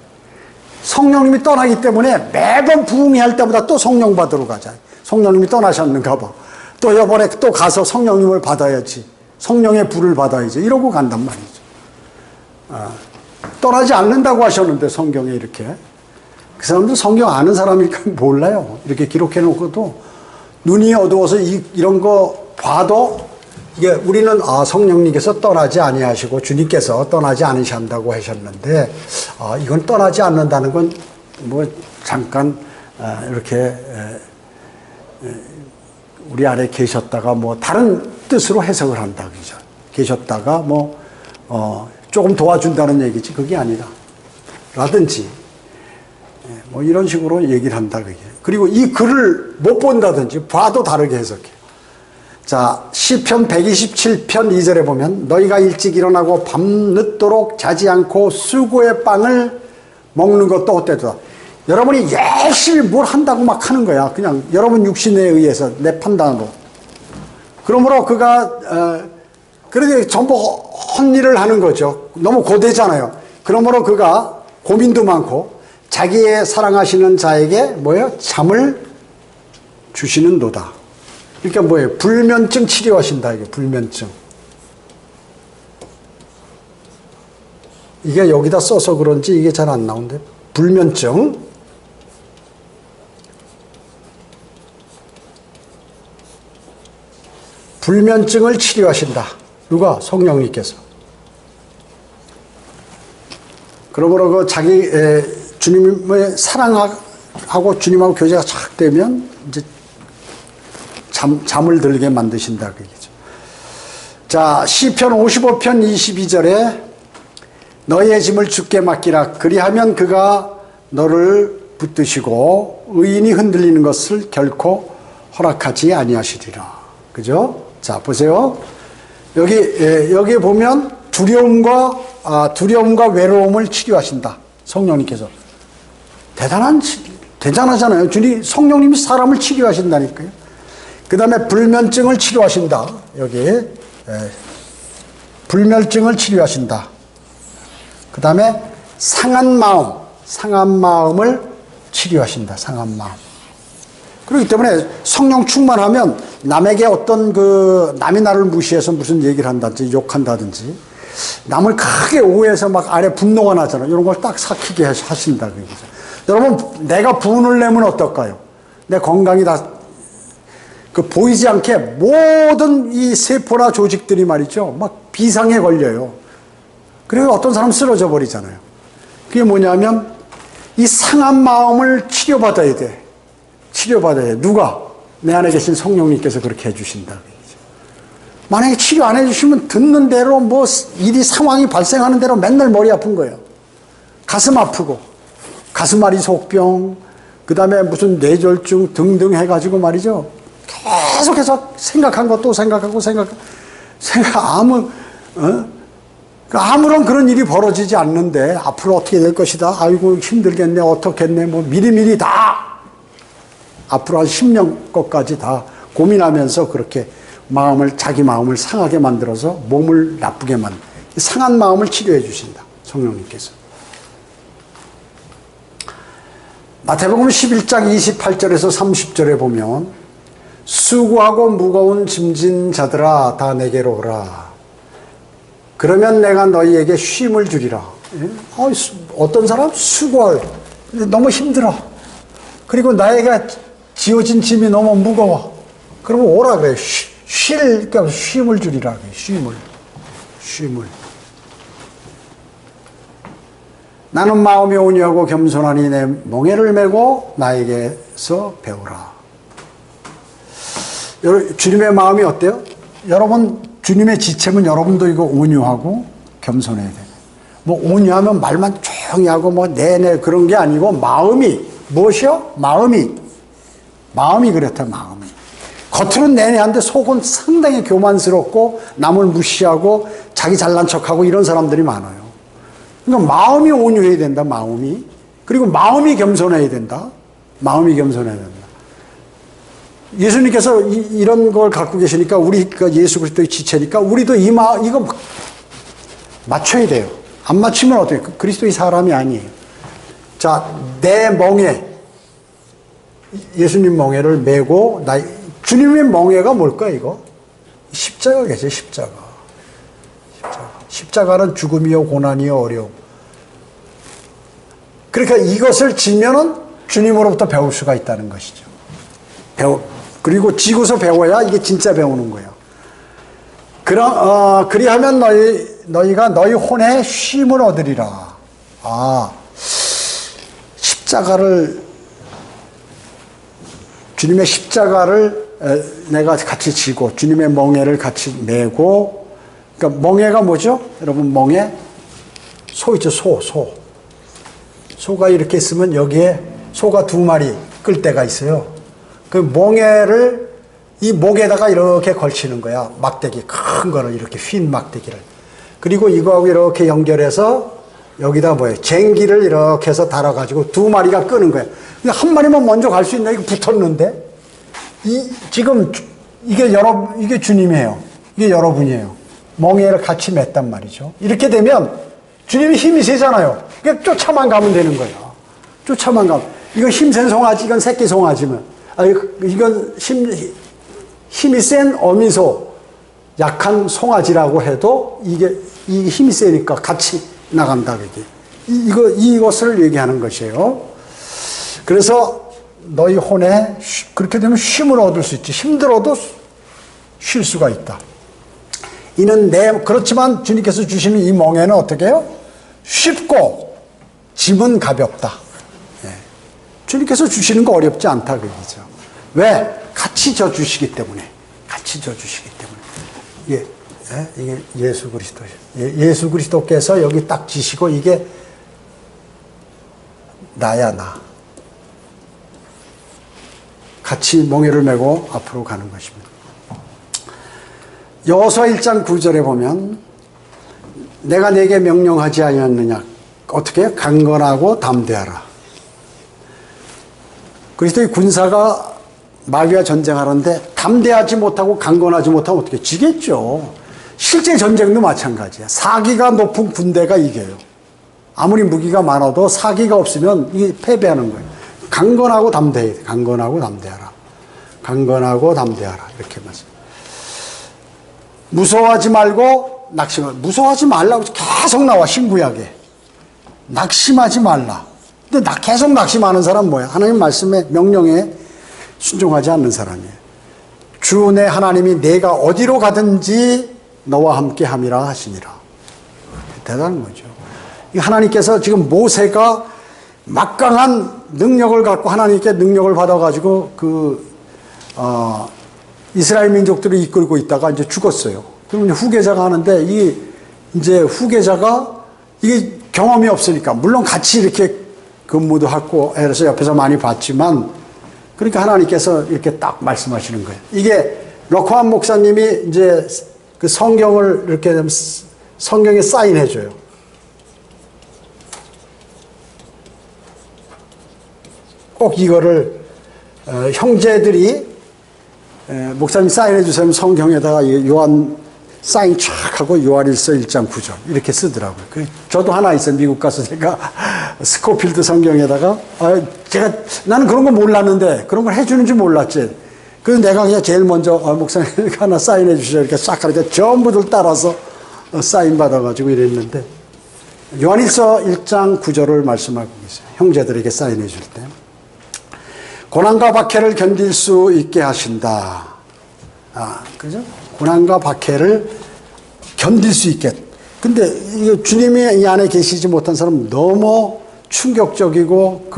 성령님이 떠나기 때문에 매번 부흥회 할 때마다 또 성령 받으러 가자. 성령님이 떠나셨는가 봐. 또 이번에 또 가서 성령님을 받아야지. 성령의 불을 받아야지. 이러고 간단 말이죠. 떠나지 않는다고 하셨는데, 성경에 이렇게. 그 사람도 성경 아는 사람이니까 몰라요. 이렇게 기록해 놓고도 눈이 어두워서 이런 거 봐도 이게 우리는 성령님께서 떠나지 아니하시고 주님께서 떠나지 않으신다고 하셨는데 이건 떠나지 않는다는 건 뭐 잠깐 이렇게 우리 안에 계셨다가 뭐 다른 뜻으로 해석을 한다 그죠? 계셨다가 뭐 조금 도와준다는 얘기지 그게 아니라 라든지 뭐 이런 식으로 얘기를 한다 그게. 그리고 이 글을 못 본다든지 봐도 다르게 해석해. 자, 시편 127편 2절에 보면 너희가 일찍 일어나고 밤늦도록 자지 않고 수고의 빵을 먹는 것도 헛되도다. 여러분이 열심히 뭘 한다고 막 하는 거야. 그냥 여러분 육신에 의해서 내 판단으로. 그러므로 그가 그렇게 전부 헛일을 하는 거죠. 너무 고되잖아요. 그러므로 그가 고민도 많고 자기의 사랑하시는 자에게 뭐예요? 잠을 주시는도다. 그러니까 뭐예요? 불면증 치료하신다. 이게 불면증. 이게 여기다 써서 그런지 이게 잘 안 나오는데 불면증. 불면증을 치료하신다. 누가? 성령님께서. 그러므로 그 자기 주님을 사랑하고 주님하고 교제가 착 되면 이제 잠을 들게 만드신다 그 얘기죠. 자, 시편 55편 22절에 너희의 짐을 주께 맡기라. 그리하면 그가 너를 붙드시고 의인이 흔들리는 것을 결코 허락하지 아니하시리라. 그죠? 자, 보세요. 여기 보면 두려움과 외로움을 치료하신다. 성령님께서. 대단하잖아요. 주님, 성령님이 사람을 치료하신다니까요. 그 다음에 불면증을 치료하신다. 여기 불면증을 치료하신다. 그 다음에 상한 마음을 치료하신다. 상한 마음. 그렇기 때문에 성령 충만하면 남에게 어떤 남이 나를 무시해서 무슨 얘기를 한다든지 욕한다든지 남을 크게 오해해서 막 안에 분노가 나잖아요. 이런 걸 딱 삭히게 하신다. 여러분, 내가 분을 내면 어떨까요? 내 건강이 다 보이지 않게 모든 이 세포나 조직들이 말이죠. 막 비상에 걸려요. 그리고 어떤 사람 쓰러져 버리잖아요. 그게 뭐냐면 이 상한 마음을 치료받아야 돼. 치료받아야 돼. 누가? 내 안에 계신 성령님께서 그렇게 해주신다. 만약에 치료 안 해주시면 듣는 대로 뭐 일이 상황이 발생하는 대로 맨날 머리 아픈 거예요. 가슴 아프고 가슴앓이 속병 그 다음에 무슨 뇌졸중 등등 해가지고 말이죠. 계속해서 생각한 것도 생각하고 아무런 그런 일이 벌어지지 않는데 앞으로 어떻게 될 것이다. 아이고 힘들겠네. 어떻겠네. 뭐 미리미리 다 앞으로 한 10년 것까지 다 고민하면서 그렇게 자기 마음을 상하게 만들어서 몸을 나쁘게 상한 마음을 치료해 주신다. 성령님께서. 마태복음 11장 28절에서 30절에 보면 수고하고 무거운 짐진 자들아 다 내게로 오라. 그러면 내가 너희에게 쉼을 주리라. 어떤 사람? 수고할. 너무 힘들어. 그리고 나에게 지어진 짐이 너무 무거워. 그러면 오라 그래. 그러니까 쉼을 주리라 그래. 쉼을. 나는 마음이 온유하고 겸손하니 내 멍에를 메고 나에게서 배우라. 주님의 마음이 어때요? 여러분, 주님의 지체면 여러분도 이거 온유하고 겸손해야 돼요. 뭐 온유하면 말만 조용히 하고 뭐 내내 그런 게 아니고 마음이 무엇이요? 마음이 그렇다. 마음이 겉으로는 내내한데 속은 상당히 교만스럽고 남을 무시하고 자기 잘난 척하고 이런 사람들이 많아요. 그러니까 마음이 온유해야 된다. 마음이. 그리고 마음이 겸손해야 된다. 예수님께서 이런 걸 갖고 계시니까 우리가 예수 그리스도의 지체니까 우리도 이거 맞춰야 돼요. 안 맞추면 어떻게? 그리스도의 사람이 아니에요. 자, 내 멍에, 예수님 멍에를 메고, 주님의 멍에가 뭘까, 이거? 십자가겠죠, 십자가. 십자가는 죽음이요, 고난이요, 어려움. 그러니까 이것을 지면은 주님으로부터 배울 수가 있다는 것이죠. 그리고 지고서 배워야 이게 진짜 배우는 거예요. 그리하면 너희가 너희 혼에 쉼을 얻으리라. 주님의 십자가를 내가 같이 지고, 주님의 멍에를 같이 메고, 그러니까 멍에가 뭐죠? 여러분, 멍에? 소 있죠, 소. 소가 이렇게 있으면 여기에 소가 2마리 끌 때가 있어요. 그 멍에를 이 목에다가 이렇게 걸치는 거야. 막대기, 큰 거를 이렇게 휜 막대기를. 그리고 이거하고 이렇게 연결해서 여기다 쟁기를 이렇게 해서 달아가지고 2마리가 끄는 거야. 근데 한 마리만 먼저 갈 수 있나? 이거 붙었는데? 지금 이게 주님이에요. 이게 여러분이에요. 멍에를 같이 맸단 말이죠. 이렇게 되면 주님이 힘이 세잖아요. 그러니까 쫓아만 가면 되는 거예요. 쫓아만 가면. 이건 힘센 송아지, 이건 새끼 송아지면. 이건 힘이 센 어미소, 약한 송아지라고 해도 이게 힘이 세니까 같이 나간다, 그게. 이것을 얘기하는 것이에요. 그래서 너희 혼에 그렇게 되면 쉼을 얻을 수 있지. 힘들어도 쉴 수가 있다. 그렇지만 주님께서 주시는 이 멍에는 어떻게 해요? 쉽고 짐은 가볍다. 주님께서 주시는 거 어렵지 않다, 그 얘기죠. 왜? 같이 져주시기 때문에. 이게 예수 그리스도. 예수 그리스도께서 여기 딱 지시고 이게 나야, 나. 같이 멍에를 메고 앞으로 가는 것입니다. 여호수아 1장 9절에 보면 내가 네게 명령하지 아니었느냐. 어떻게 해요? 강건하고 담대하라. 그리스도의 군사가 마귀와 전쟁하는데 담대하지 못하고 강건하지 못하면 어떻게 지겠죠. 실제 전쟁도 마찬가지야. 사기가 높은 군대가 이겨요. 아무리 무기가 많아도 사기가 없으면 이게 패배하는 거예요. 강건하고 담대해야 돼. 강건하고 담대하라. 이렇게 말씀. 무서워하지 말고 무서워하지 말라고 계속 나와, 신구약에. 낙심하지 말라. 근데 계속 낙심하는 사람은 뭐야? 하나님 말씀에, 명령에 순종하지 않는 사람이에요. 주 내 하나님이 내가 어디로 가든지 너와 함께 함이라 하시니라. 대단한 거죠. 하나님께서 지금 모세가 막강한 능력을 갖고 하나님께 능력을 받아가지고 이스라엘 민족들을 이끌고 있다가 이제 죽었어요. 그러면 후계자가 하는데 이제 후계자가 이게 경험이 없으니까 물론 같이 이렇게 근무도 하고 해서 옆에서 많이 봤지만 그러니까 하나님께서 이렇게 딱 말씀하시는 거예요. 이게 럭화한 목사님이 이제 그 성경을 이렇게 성경에 사인해줘요. 꼭 이거를 형제들이 목사님 사인해 주세요. 성경에다가 성경에다가 사인 촥 하고 요한일서 1장 9절 이렇게 쓰더라고요. 저도 하나 있어요. 미국 가서 제가 스코필드 성경에다가 나는 그런 거 몰랐는데 그런 걸 해주는 줄 몰랐지. 그래서 내가 그냥 제일 먼저 목사님 하나 사인해 주시죠. 이렇게 싹 하니까 전부들 따라서 사인 받아가지고 이랬는데 요한일서 1장 9절을 말씀하고 계세요. 형제들에게 사인해 줄 때. 고난과 박해를 견딜 수 있게 하신다. 그죠? 고난과 박해를 견딜 수 있게. 근데 이 주님이 이 안에 계시지 못한 사람은 너무 충격적이고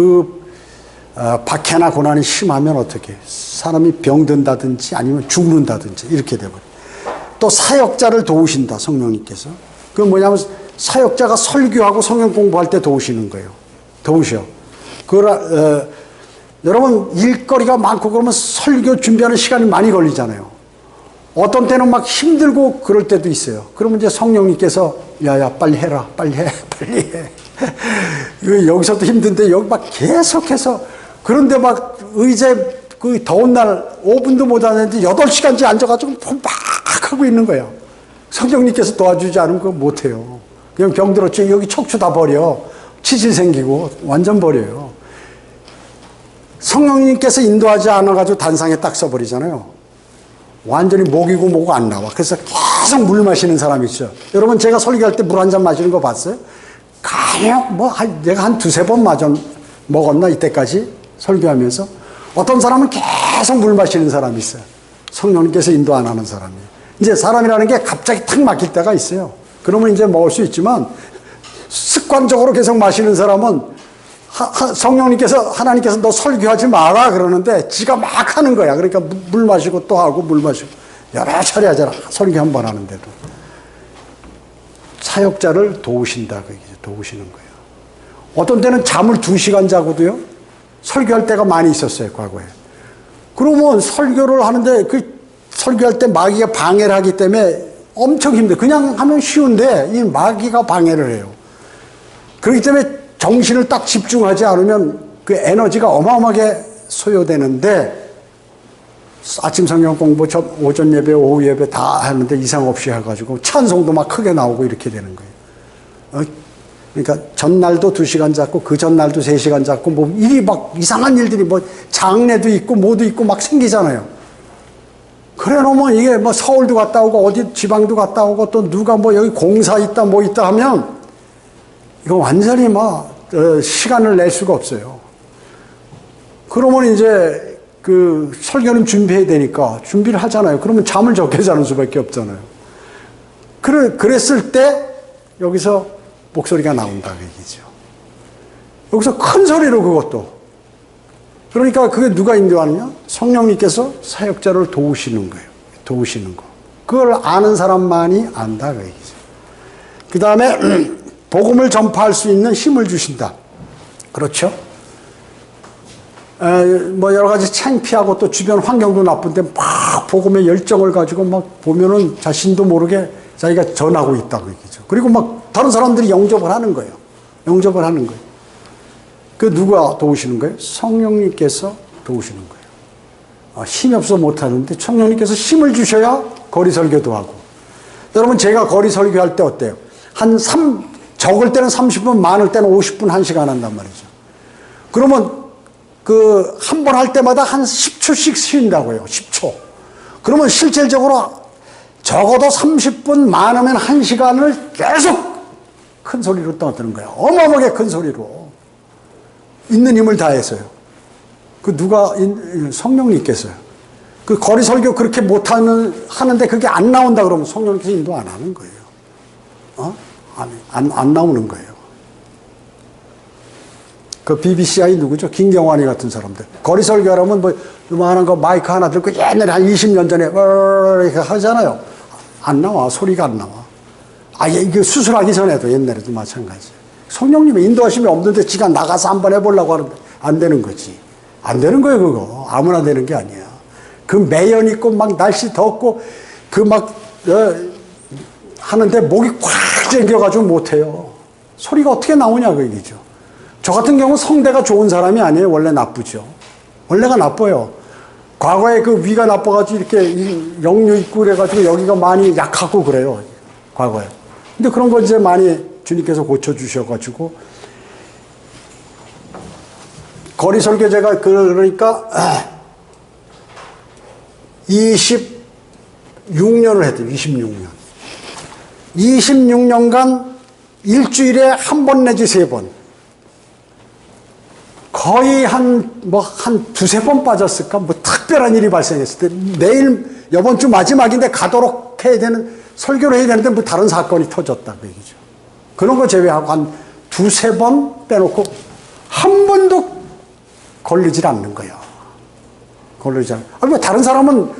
박해나 고난이 심하면 어떻게 사람이 병든다든지 아니면 죽는다든지 이렇게 되버려요. 또 사역자를 도우신다, 성령님께서. 그건 뭐냐면 사역자가 설교하고 성경 공부할 때 도우시는 거예요. 도우셔. 여러분 일거리가 많고 그러면 설교 준비하는 시간이 많이 걸리잖아요. 어떤 때는 막 힘들고 그럴 때도 있어요. 그러면 이제 성령님께서 야야 빨리 해라, 빨리 해, 빨리 해. 여기서도 힘든데 여기 막 계속해서, 그런데 막 의자에 그 더운 날 5분도 못 하는데 8시간째 앉아가지고 막 하고 있는 거예요. 성령님께서 도와주지 않으면 그거 못해요. 그냥 병들었지 여기 척추 다 버려. 치질 생기고 완전 버려요. 성령님께서 인도하지 않아가지고 단상에 딱 써버리잖아요. 완전히 목이고 뭐고 안 나와. 그래서 계속 물 마시는 사람이 있어요. 여러분 제가 설교할 때 물 한 잔 마시는 거 봤어요? 간혹 내가 한 2-3번 먹었나 이때까지 설교하면서. 어떤 사람은 계속 물 마시는 사람이 있어요. 성령님께서 인도 안 하는 사람이에요. 이제 사람이라는 게 갑자기 탁 막힐 때가 있어요. 그러면 이제 먹을 수 있지만 습관적으로 계속 마시는 사람은 성령님께서, 하나님께서 너 설교하지 마라 그러는데 지가 막 하는 거야. 그러니까 물 마시고 또 하고 물 마시고 여러 차례 하잖아. 설교 한 번 하는데도. 사역자를 도우신다. 도우시는 거예요. 어떤 때는 잠을 2시간 자고도요, 설교할 때가 많이 있었어요, 과거에. 그러면 설교를 하는데 설교할 때 마귀가 방해를 하기 때문에 엄청 힘들어요. 그냥 하면 쉬운데 이 마귀가 방해를 해요. 그렇기 때문에 정신을 딱 집중하지 않으면 그 에너지가 어마어마하게 소요되는데, 아침 성경 공부, 오전 예배, 오후 예배 다 하는데 이상 없이 해가지고 찬송도 막 크게 나오고 이렇게 되는 거예요. 그러니까 전날도 2시간 잤고 그 전날도 3시간 잤고 뭐 일이 막 이상한 일들이 뭐 장례도 있고 뭐도 있고 막 생기잖아요. 그래 놓으면 이게 뭐 서울도 갔다 오고 어디 지방도 갔다 오고 또 누가 뭐 여기 공사 있다 뭐 있다 하면 이거 완전히 막 시간을 낼 수가 없어요. 그러면 이제 그 설교는 준비해야 되니까 준비를 하잖아요. 그러면 잠을 적게 자는 수밖에 없잖아요. 그랬을 때 여기서 목소리가 나온다 그 얘기죠. 여기서 큰 소리로 그것도. 그러니까 그게 누가 인도하느냐? 성령님께서 사역자를 도우시는 거예요. 도우시는 거. 그걸 아는 사람만이 안다 그 얘기죠. 그 다음에 복음을 전파할 수 있는 힘을 주신다. 그렇죠? 뭐 여러 가지 창피하고 또 주변 환경도 나쁜데 막 복음의 열정을 가지고 막 보면은 자신도 모르게 자기가 전하고 있다 그 얘기죠. 그리고 막 다른 사람들이 영접을 하는 거예요. 영접을 하는 거예요. 그 누가 도우시는 거예요? 성령님께서 도우시는 거예요. 힘이 없어 못하는데 성령님께서 힘을 주셔야 거리 설교도 하고. 여러분 제가 거리 설교할 때 어때요? 적을 때는 30분, 많을 때는 50분, 1시간 한단 말이죠. 그러면 한 번 할 때마다 한 10초씩 쉰다고요. 10초. 그러면 실질적으로 적어도 30분, 많으면 1시간을 계속 큰 소리로 떠드는 거예요. 어마어마하게 큰 소리로. 있는 힘을 다해서요. 누가, 성령님께서요. 거리 설교 그렇게 하는데 그게 안 나온다 그러면 성령님께서 인도 안 하는 거예요. 안 나오는 거예요. BBCI 누구죠? 김경환이 같은 사람들. 거리 설교하려면 뭐, 요만한 거 마이크 하나 들고 옛날에 한 20년 전에, 이렇게 하잖아요. 안 나와. 소리가 안 나와. 이게 수술하기 전에도 옛날에도 마찬가지. 성령님의 인도하심이 없는데 지가 나가서 한번 해보려고 하는데 안 되는 거지. 안 되는 거예요, 그거. 아무나 되는 게 아니야. 매연 있고 막 날씨 덥고 하는데 목이 꽉 잠겨가지고 못해요. 소리가 어떻게 나오냐 그 얘기죠. 저 같은 경우는 성대가 좋은 사람이 아니에요. 원래 나쁘죠. 원래가 나빠요. 과거에 위가 나빠가지고 이렇게 역류 있고 그래가지고 여기가 많이 약하고 그래요. 과거에. 근데 그런 거 이제 많이 주님께서 고쳐주셔가지고 거리 설교제가 그러니까 26년을 했대요. 26년. 26년간 일주일에 한 번 내지 3번 거의 한 두세 번 빠졌을까? 뭐 특별한 일이 발생했을 때, 내일, 이번 주 마지막인데 가도록 해야 되는, 설교를 해야 되는데 뭐 다른 사건이 터졌다, 그 얘기죠. 그런 거 제외하고 한 두세 번 빼놓고 한 번도 걸리질 않는 거예요. 걸리지 않는. 뭐 다른 사람은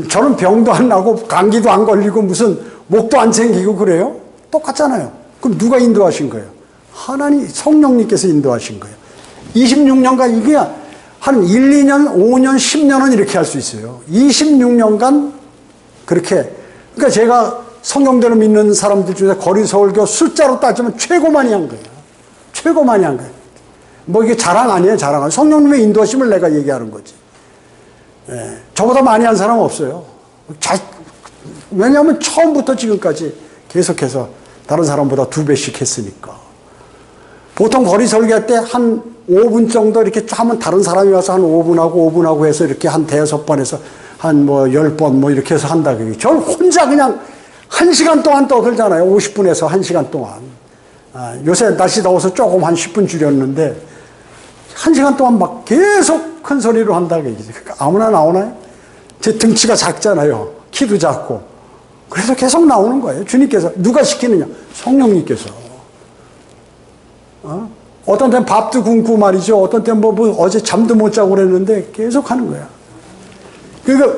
저는 병도 안 나고 감기도 안 걸리고 무슨 목도 안 생기고 그래요? 똑같잖아요. 그럼 누가 인도하신 거예요? 하나님, 성령님께서 인도하신 거예요. 26년간 이게 한 1, 2년, 5년, 10년은 이렇게 할 수 있어요. 26년간 그렇게. 그러니까 제가 성경대로 믿는 사람들 중에 거리 설교 숫자로 따지면 최고 많이 한 거예요. 최고 많이 한 거예요. 뭐 이게 자랑 아니에요, 자랑 아니에요. 성령님의 인도하심을 내가 얘기하는 거지. 예, 저보다 많이 한 사람은 없어요. 왜냐하면 처음부터 지금까지 계속해서 다른 사람보다 2배씩 했으니까. 보통 거리 설교할 때 한 5분 정도 이렇게 하면 다른 사람이 와서 한 5분하고 해서 이렇게 한 5-6번 해서 한 뭐 10번 뭐 이렇게 해서 한다. 저는 혼자 그냥 1시간 동안 떠들잖아요. 50분에서 1시간 동안. 요새 날씨 더워서 조금 한 10분 줄였는데 1시간 동안 막 계속 큰 소리로 한다. 그러니까 아무나 나오나요? 제 등치가 작잖아요. 키도 작고. 그래서 계속 나오는 거예요. 주님께서. 누가 시키느냐? 성령님께서. 어떤 때는 밥도 굶고 말이죠. 어떤 때는 뭐 어제 잠도 못 자고 그랬는데 계속 하는 거야. 그러니까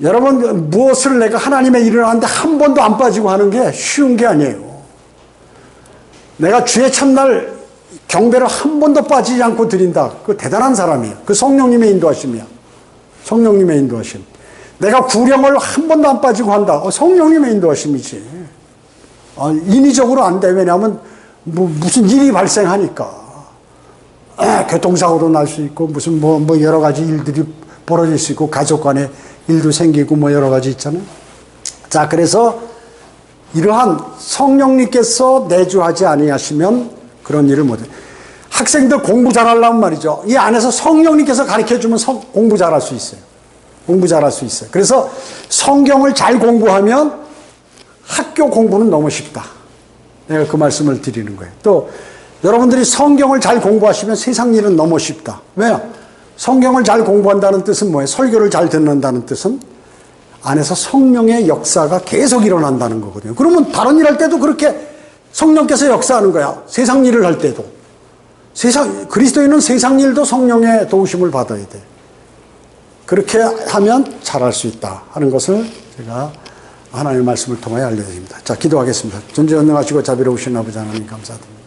여러분, 무엇을 내가 하나님의 일을 하는데 한 번도 안 빠지고 하는 게 쉬운 게 아니에요. 내가 주의 첫날 경배를 한 번도 빠지지 않고 드린다. 그 대단한 사람이에요. 그 성령님의 인도하심이야. 성령님의 인도하심. 내가 구령을 한 번도 안 빠지고 한다. 성령님의 인도하심이지. 인위적으로 안 돼. 왜냐하면 무슨 일이 발생하니까. 교통사고도 날 수 있고 무슨 뭐 여러 가지 일들이 벌어질 수 있고 가족 간에 일도 생기고 뭐 여러 가지 있잖아요. 자, 그래서 이러한 성령님께서 내주하지 아니하시면 그런 일을 못해요. 학생들 공부 잘하려면 말이죠. 이 안에서 성령님께서 가르쳐주면 공부 잘할 수 있어요. 공부 잘할 수 있어요. 그래서 성경을 잘 공부하면 학교 공부는 너무 쉽다. 내가 그 말씀을 드리는 거예요. 또 여러분들이 성경을 잘 공부하시면 세상 일은 너무 쉽다. 왜요? 성경을 잘 공부한다는 뜻은 뭐예요? 설교를 잘 듣는다는 뜻은 안에서 성령의 역사가 계속 일어난다는 거거든요. 그러면 다른 일 할 때도 그렇게 성령께서 역사하는 거야. 세상 일을 할 때도. 그리스도인은 세상 일도 성령의 도우심을 받아야 돼. 그렇게 하면 잘할 수 있다 하는 것을 제가 하나님의 말씀을 통하여 알려드립니다. 자, 기도하겠습니다. 전지전능하시고 자비로우신 아버지 하나님 감사드립니다.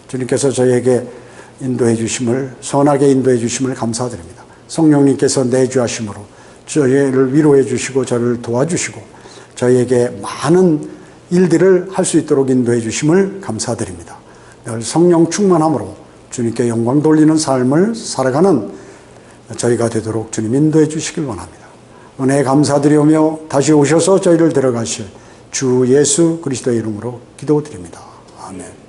주님께서 저희에게 인도해 주심을, 선하게 인도해 주심을 감사드립니다. 성령님께서 내주하심으로 저희를 위로해 주시고 저를 도와주시고 저희에게 많은 일들을 할 수 있도록 인도해 주심을 감사드립니다. 늘 성령 충만함으로 주님께 영광 돌리는 삶을 살아가는 저희가 되도록 주님 인도해 주시길 원합니다. 은혜에 감사드리오며 다시 오셔서 저희를 데려가실 주 예수 그리스도의 이름으로 기도드립니다. 아멘.